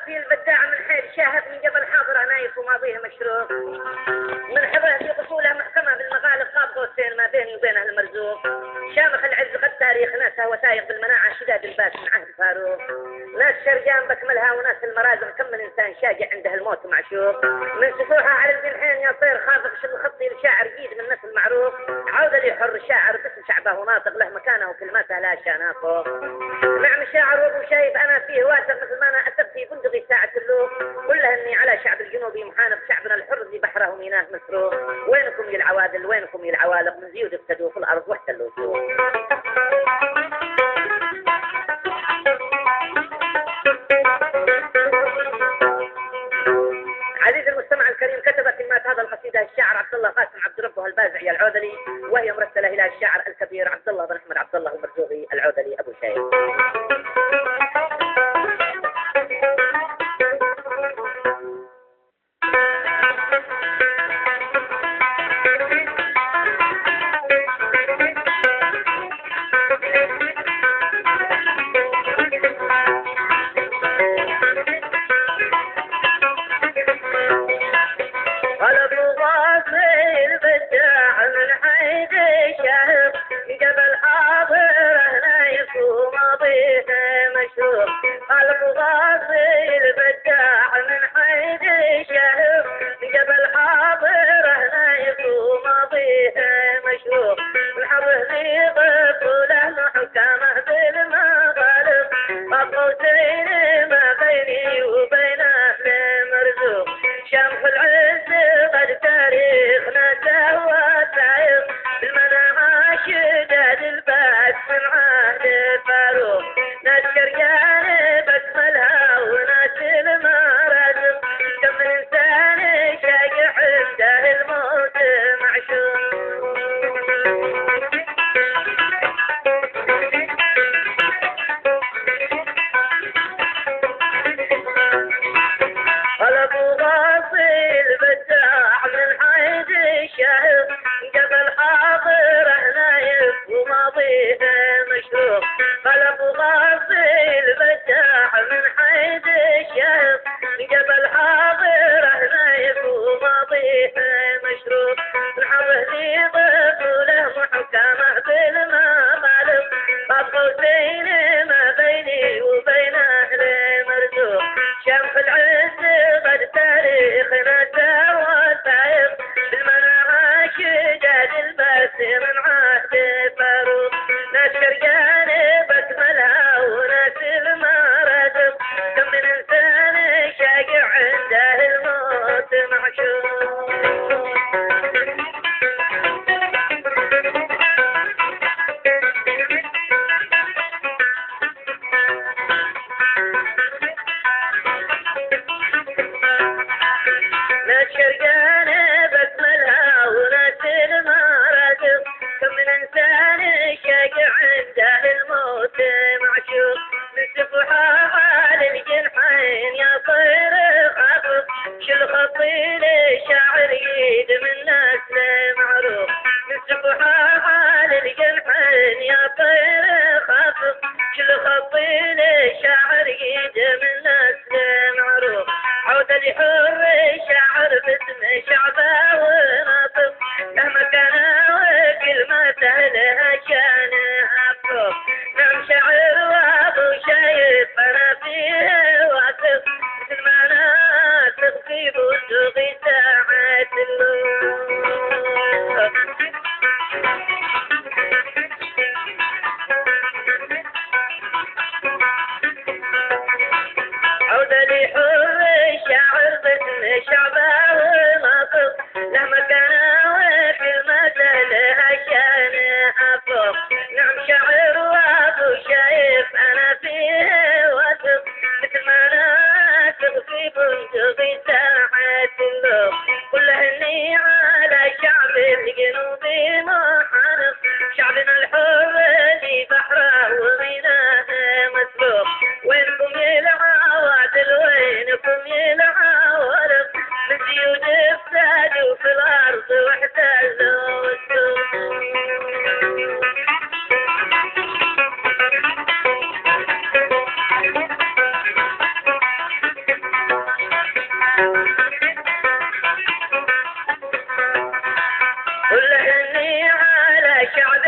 في البداع من حيث شاهد من قبل حاضر نايف وماضيه مشروق، من حضره في قصوله محكمة بالمغالب قاب قوسين ما بيني وبينه المرزوق، شامخ العز قد تاريخ ناسها وثائق بالمناعة شداد الباس من عهد فاروق، ناس شرجان بكملها وناس المرازم كم من إنسان شاجع عنده الموت معشوق، من سفوحها على الجنحين يا طير خافق شل خطي لشاعر جيد من نسل معروف، عودة لحر الشاعر باسم شعبه وناطق له مكانه وكلماته لا شاناقه، نعم شاعر وابو شايف انا فيه واثق مثل ما انا اسب في بندقي ساعة اللوق، كلها اني على شعب الجنوبي محانق شعبنا الحر ذي بحره ميناه مسروق، وينكم يا العوادل وينكم يا العوالق من زيود ابتدوا في الارض واحتلوا السوق. عزيزي المستمع الكريم، كتب كلمات هذا القصيدة الشاعر عبد الله قاسم عبد ربه البازعي العودلي، وهي مرسلة إلى الشاعر الكبير عبد الله بن أحمد عبد الله المرزوقي العودلي أبو شايف.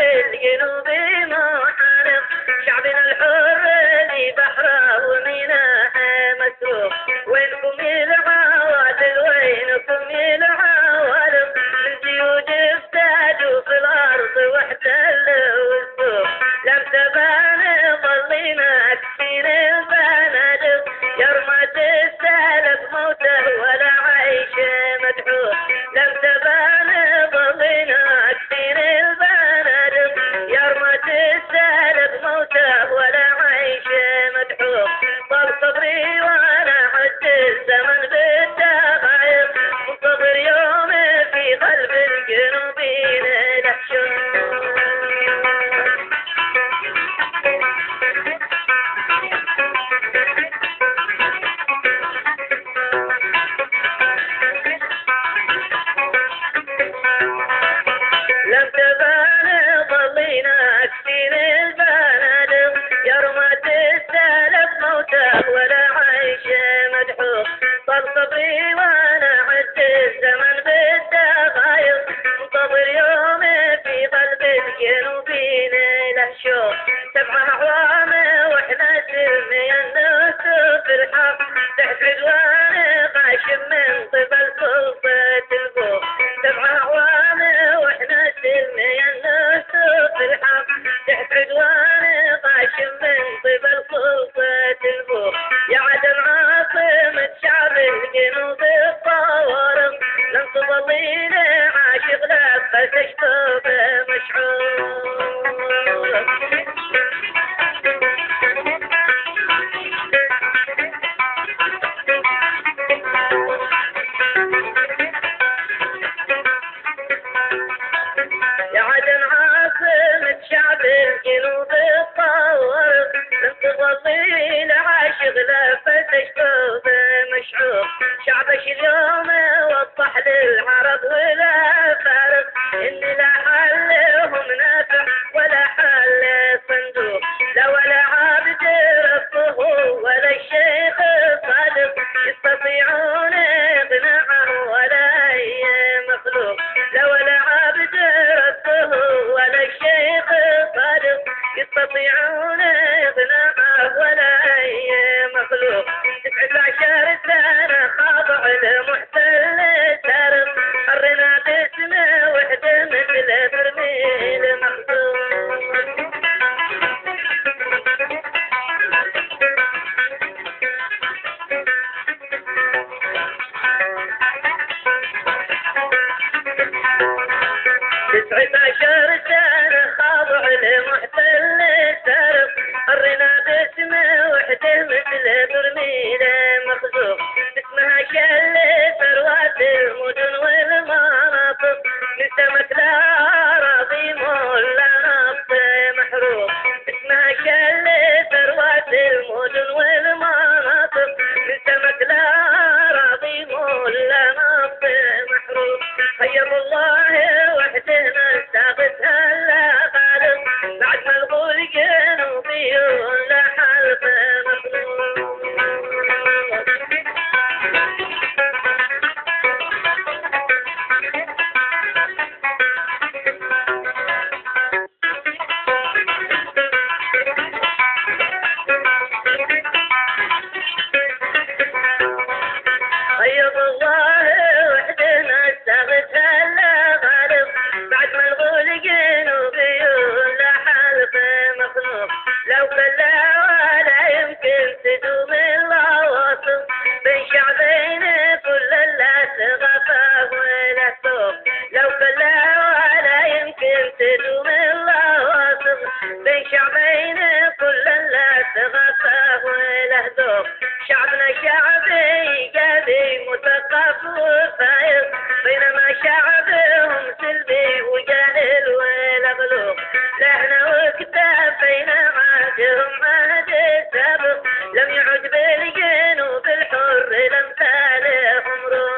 الجنوبي محارب، شعبنا الحر لي بحره وميناه مسروق. وينكم العوادل وينكم العوالم، الجيود افتادوا في الارض واحتلوا السوق. لم تبان ظلينا اكفين البنادق، يرمى السالب موته ولا عيش مدحوق. لم تبان ظلينا اكفين البنادق، يرمى السالب موته ولا عيش مدحوق. طال صبري وانا عد الزمن بالدقايق، منتظر يوم في قلب الجنوبين له شوق. لم تبان ظلينا اكفين البنادق، يرمى السالب موته ولا عيش مدحوق. طال صبري وانا عد الزمن بالدقايق، منتظر يوم في قلب الجنوبين له شوق. 7 أعوام واحنا سلمي الناس في الحق، تحت عدوان قاشم من قبل سلطة الفوق. 7 أعوام واحنا سلمي الناس في الحق، تحت عدوان قاشم من قبل سلطة الفوق. يا عدم عاصمة شعب الجنوب الطوارق، لم تظلين عاشق لفة تشطب مشعور. يا عدن عاصمة شعب الجنوب الطوارق، لم تظلين عاشق لفة تشطب مشعور. شعبش اليوم وضح للعرب ولا فارق، ان لا حلهم نافع ولا حل صندوق. لا ولا عبد ربه ولا الشيخ صادق، يستطيعون اقناعه ولا اي مخلوق. لا ولا عبد ربه ولا الشيخ صادق، يستطيعون اقناعه ولا اي مخلوق. 19 سنة خاضع المحتل سارق، حرنا باسمه وحده مثل برميل مخزوق. عشر سنة خاضع المحتل سارق، حرنا باسمه وحده مثل برميل مخزوق. اسمها شل ثروات المدن والمناطق، من سمك الأراضي ولا نفط محروق. اسمها شل ثروات المدن والمناطق، من سمك الأراضي ولا نفط محروق. خير الله وحدنا استغثها لا غالب، بعد ما الغول جنوبي ولا حلف مخلوق. خير الله وحدنا استغثها لا غالب، بعد ما الغول جنوبي ولا حلف مخلوق. لو كلا ولا يمكن تدوم العواصف، بين شعبين كل الناس غفاه ولا سوق. لو كلا ولا يمكن تدوم العواصف، بين شعبين كل الناس غفاه ولا ذوق. شعبنا شعبي قاضي مثقف وفايق، بينما شعبهم سلبي وجاهل والأغلوق. لهنا وكتافينا عادهم عهد سابق، لم يعد بالجنوب الحر لامثالهم روح.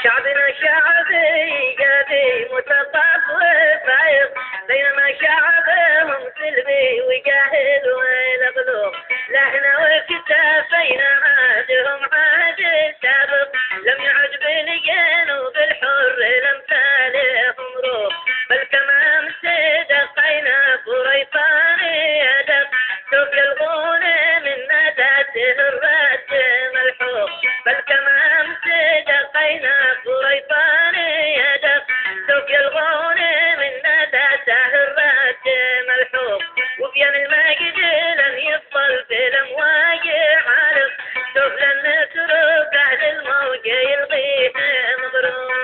شعبنا شعبي قاضي مثقف وفايق، بينما شعبهم سلبي وجاهل والغلوب لهنا وكتافينا عادهم عاد سابق لم يعد بالجن وبالحر لمثالهم روح بل كمان صدقينا بريطاني يدق سوف يلغون من ناداته الرد ملحوق بل كمان صدقينا بريطاني يدق سوف يلغون من ناداته الرد ملحوق وبين المجد لن يفضل بالامواج عالق سوف لن نترك اهل الموج يلغيه مبروك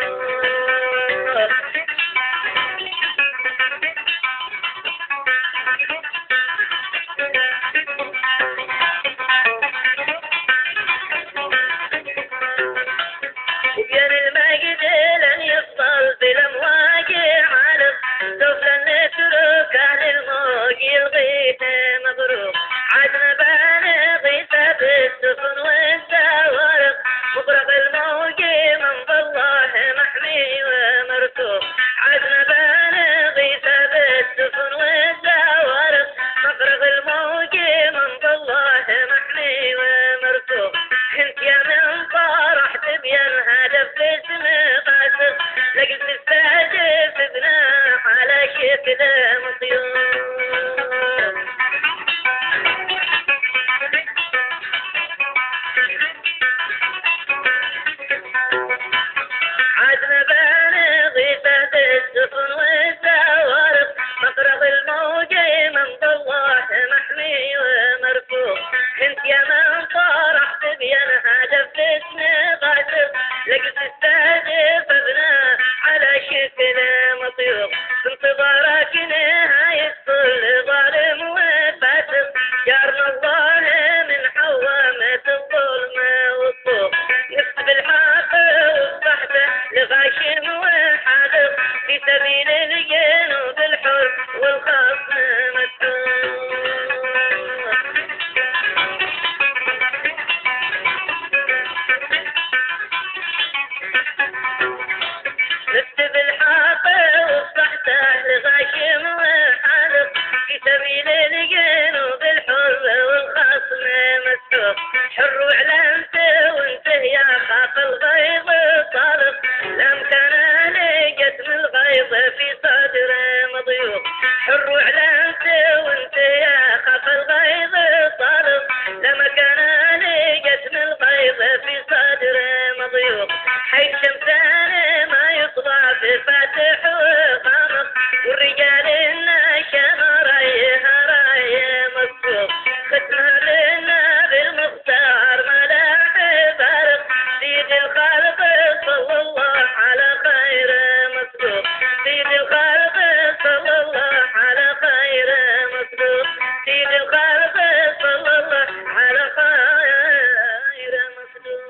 وبين المجد لن يفضل بالامواج عالق سوف لن نترك اهل الموج يلغيه مبروك عدنا بانغي بالسفن والزوارق مغرق الموج من بالله محمي ومرتوب عدنا بانغي بالسفن والزوارق مغرق الموج من بالله محمي ومرتوب انت يا من فرح تبين هدف باسم قاسر لقد تستهدف ابناء على شكل مطيوب عدنا بانغي بالسفن والزوارق مفرغ الموج من بالله محمي ومرفوع انت يا من فرح تبين هدف باسم قاسر لقد تستهدف ابناء على شكل مطيوب انتظارك نهاية كل ظالم وفاسق جارنا الله من حوامة الظلم والطوب نكتب الحق وصحته لغاشم وحاذق في سبيل الجنوب الحر والخصم مكتوب نكتب الحق وصحته لغاشم وحاذق في سبيل الجنوب الحر والخصم مكتوب حر وعلمته وانته يا خاف الغيظ طالق لم كان لقت من الغيظ في صدر مضيوق حر وعلمته وانته يا خاف الغيظ طالق لما كان لقت من الغيظ في صدر مضيوق حيث شمسان ما يطلع في فاتح وقامق والرجال الناشم رايها رايه مكتوب ختمها لنا بالمختار ملاح بارق سيد الخالق صلى الله على خير مكتوب سيد الخالق صلى الله على خير مكتوب سيد الخالق صلى الله على خير مكتوب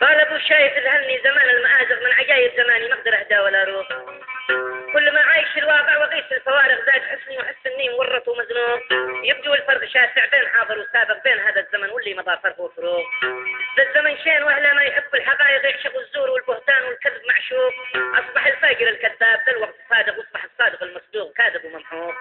قال ابو شايف الهمني زمان المآزق من عجايب زماني ما اقدر اهدى ولا اروح كل ما عايش الواقع وقيس الفوارق زاد حسني وحس اني مورط ومزنوق يبدو الفرق شاسع بين حاضر وسابق بين هذا الزمن واللي مضى فرق وفروق ذا الزمن شين واهله ما يحب الحقائق يعشق الزور والبهتان والكذب معشوق اصبح الفاجر الكذاب ذا الوقت صادق واصبح الصادق المصدوق كاذب وممحوق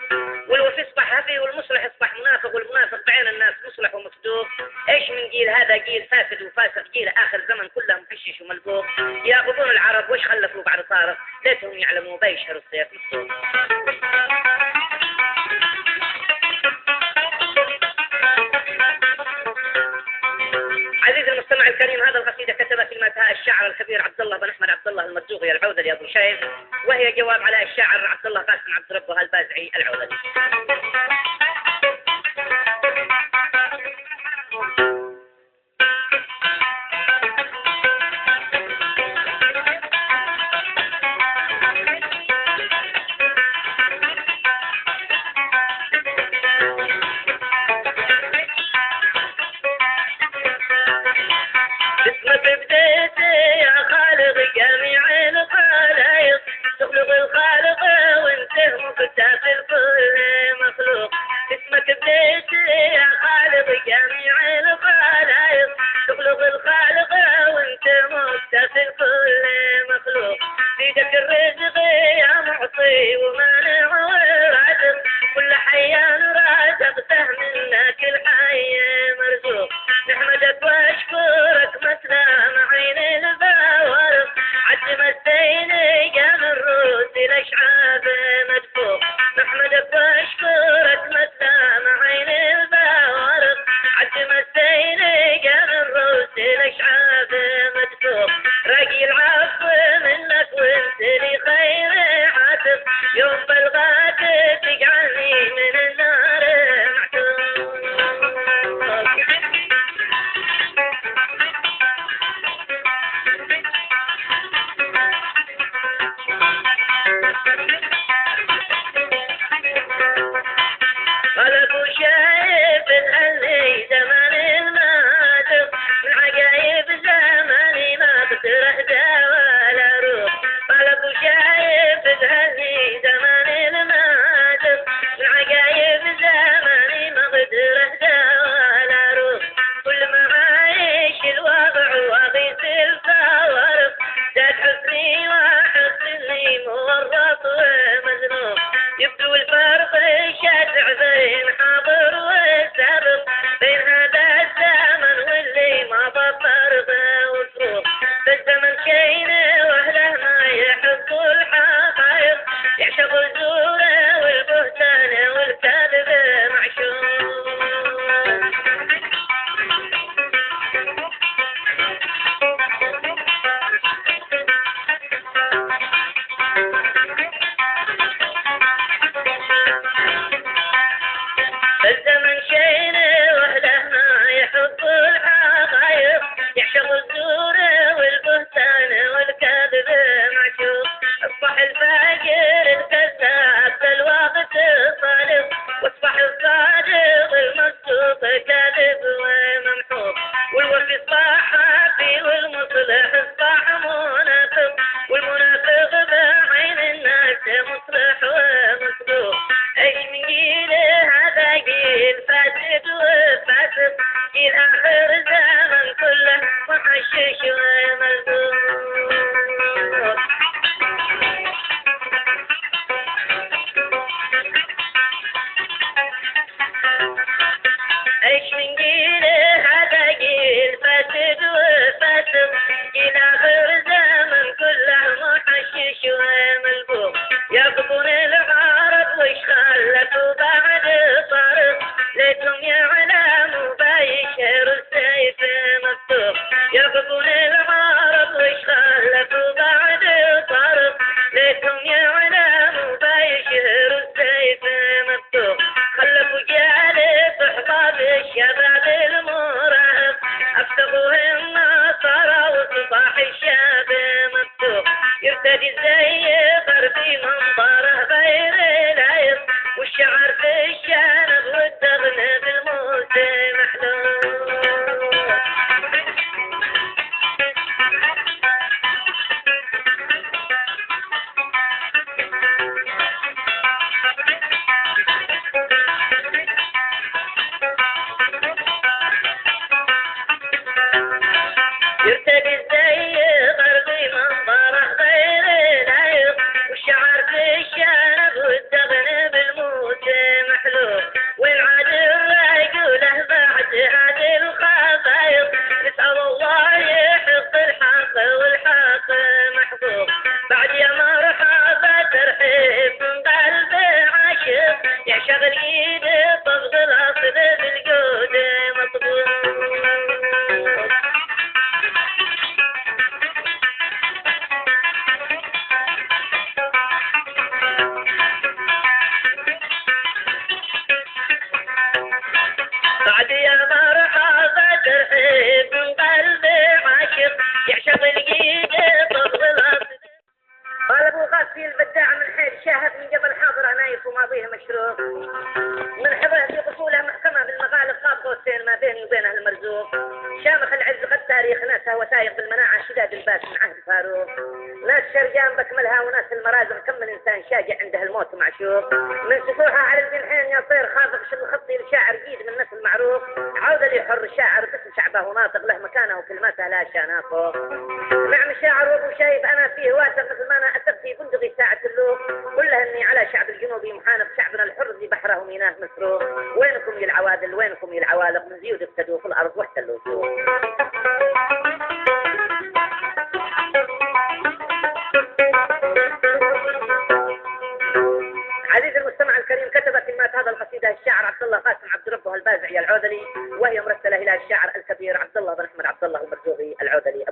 والوفي اصبح هفي والمصلح اصبح منافق والمنافق بعين الناس مصلح ومصدوق ايش من جيل هذا جيل فاسد وفاسق جيل اخر زمن كله محشش وملبوق يا غضون العرب وش خلفوا بعد طارق ليتهم يعلموا بيشهروا السيف مصدوق عزيزي المستمع الكريم هذا القصيدة كتبها كلمتها الشاعر الكبير عبد الله بن احمد عبد الله المرزوقي العوذلي ابو شايف وهي جواب على الشاعر عبد الله قاسم عبد ربه البازعي العوذلي اسمك بديت يا خالق جميع الخلايق تخلق شعب مدفوع نحمدك واشكرك مسام عين البوارق عد مسيني قام الروس الاشعاب مدفوع راقي العفو منك وانت لي خير عاتب يوم بالغاد تجعلني من النار معتوب طلبوا شايف تهني زمن المادق من عجايب زماني ما بتره ولا روح طلبوا شايف تهني زمن المادق من عجايب زماني ما بتره ولا روح كل ما عايش الوضع واغيث الفوارق زاد حزني وحزني مورط ومزنوق يبدو الفرق شاسع بين حاضر وسابق بين هذا الزمن واللي ما بفرق وصروف بالزمن كين واهله ما يحبوا الحقائق يعشقوا الزور والبهتان والكذب معشوق الزمن شين واهله ما يحب الحقائق يعشق الزور والبهتان والكذب معشوق اصبح الفاجر الكذاب الوقت صادق واصبح الصادق المصدوق كاذب وممحوق والوفي اصبح حافي والمصلح اصبح منافق والمنافق بعين الناس مصلح ومصدوق ايش من جيله هذا جيل فاسد وفاسق جيل اخر الزمن كله محشش وملزوق ايش من جيله هذا جيل فاسد وفاسق جيل اخر الزمن كله محشش وملزوق يقضون العرب وش خلفوا بعد طارق ليتهم يعلموا بايشهر السيف مفتوح يقضون العرب وش خلفوا بعد طارق ليتهم يعلموا بايشهر السيف مفتوح خلفوا جالب احباب الشباب المراهق افتقوهم نصارى وصباح الشاب مفتوح يرتدي زي غربي منظره غير لايق والشعر في الشنب والدغن بالموت محلول يرتدي زي غربي منظره غير لايق والشعر في الشنب والدغن بالموت محلول وين عاد الرايق وله بعد هذه الخفايق نسأل الله يحق الحق والحق محفوظ بعد يا مرحبا ترحيب من قلب عاشق يعشق الايد طبق الاصل بالجود مطبوع بعد يا مرحبا ترحيب من قلب عاشق يعشق الايد طبق الاصل قال ابو غاسي البداع من حيث شاهد من جبل حاضر نايف وماضيه مشروق من حضره في قصوله محكمه بالمغالب قاب قوسين ما بيني وبين اهل المرزوق شامخ العز قد تاريخ ناسها وثائق بالمناعه شداد الباس من عهد فاروق ناس شرجان بكملها وناس المرازم كم من انسان شاجع عنده الموت معشوق من سفوحها على الجنحين يصير خافق شل خطي لشاعر جيد من نسل معروف عوده لحر الشاعر باسم شعبه وناطق له مكانه وكلماته لا شاناقه نعم الشاعر وابو شايف انا فيه واثق مثل ما انا اثق في بندقي ساعه اللوق كلها اني على شعب الجنوبي محانق شعبنا الحر ذي بحره ميناه مسروق وينكم يا العوادل وينكم يا العوالق من زيود ابتدوا في الارض واحتلوا سوق عبد الله قاسم عبد ربه البازعي العودلي، وهي مرسلة إلى الشاعر الكبير عبد الله بن أحمد عبد الله المرزوقي العودلي.